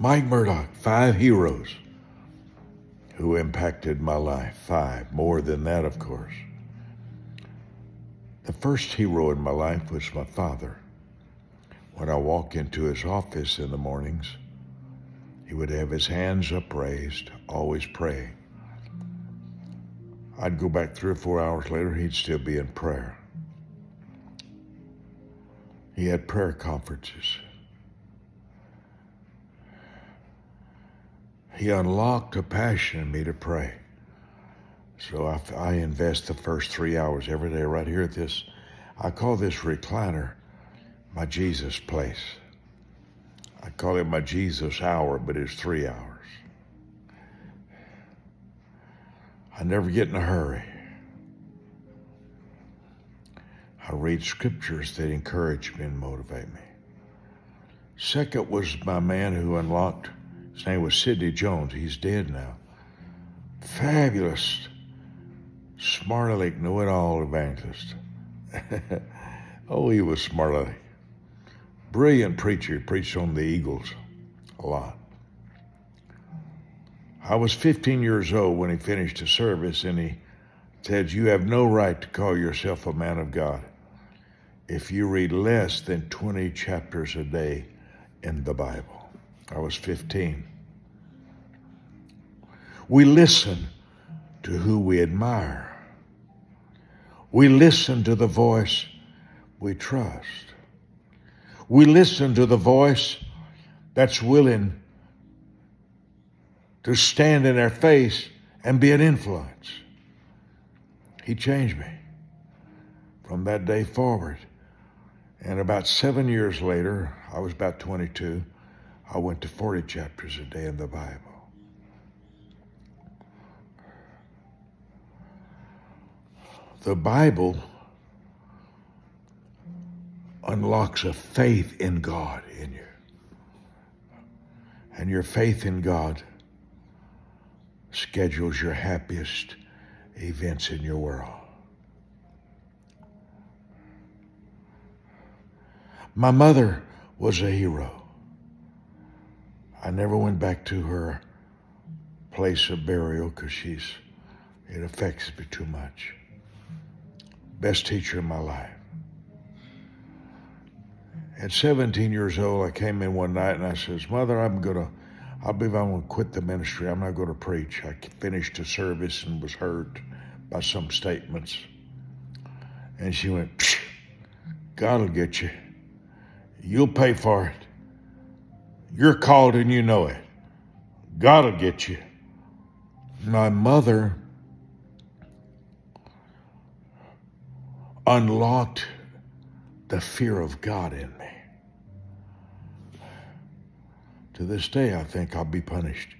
Mike Murdock, 5 heroes who impacted my life. 5, more than that, of course. The first hero in my life was my father. When I walk into his office in the mornings, he would have his hands upraised, always praying. I'd go back 3 or 4 hours later, he'd still be in prayer. He had prayer conferences. He unlocked a passion in me to pray. So I invest the first 3 hours every day right here at this. I call this recliner my Jesus place. I call it my Jesus hour, but it's 3 hours. I never get in a hurry. I read scriptures that encourage me and motivate me. Second was my man who unlocked, his name was Sidney Jones. He's dead now. Fabulous, smart aleck, know-it-all evangelist. Oh, he was smart aleck. Brilliant preacher. He preached on the Eagles a lot. I was 15 years old when he finished the service, and he said, "You have no right to call yourself a man of God if you read less than 20 chapters a day in the Bible." I was 15. We listen to who we admire. We listen to the voice we trust. We listen to the voice that's willing to stand in our face and be an influence. He changed me from that day forward. And about 7 years later, I was about 22, I went to 40 chapters a day in the Bible. The Bible unlocks a faith in God in you. And your faith in God schedules your happiest events in your world. My mother was a hero. I never went back to her place of burial because it affects me too much. Best teacher in my life. At 17 years old, I came in one night and I says, "Mother, I believe I'm going to quit the ministry. I'm not going to preach." I finished the service and was hurt by some statements. And she went, "Psh, God will get you. You'll pay for it. You're called and you know it. God will get you." My mother unlocked the fear of God in me. To this day, I think I'll be punished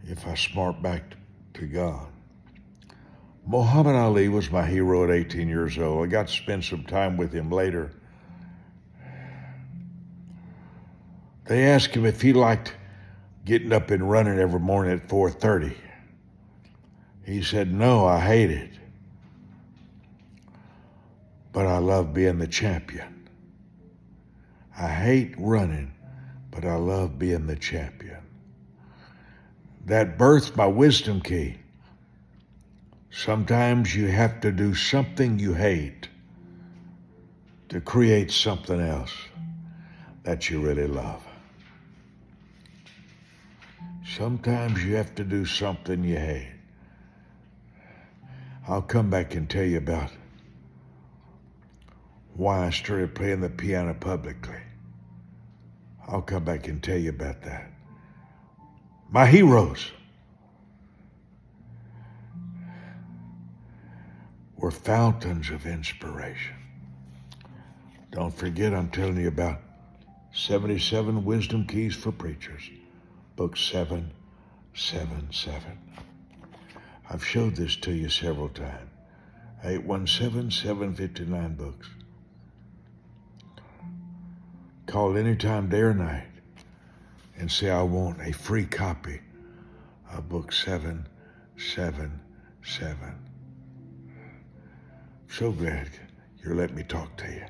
if I smart back to God. Muhammad Ali was my hero at 18 years old. I got to spend some time with him later. They asked him if he liked getting up and running every morning at 4:30. He said, "No, I hate it. But I love being the champion. I hate running, but I love being the champion." That birthed my wisdom key. Sometimes you have to do something you hate to create something else that you really love. Sometimes you have to do something you hate. I'll come back and tell you about why I started playing the piano publicly. I'll come back and tell you about that. My heroes were fountains of inspiration. Don't forget, I'm telling you about 77 Wisdom Keys for Preachers, book 777. I've showed this to you several times. 817-759 books. Call anytime, day or night, and say, "I want a free copy of book 777. So glad you're letting me talk to you.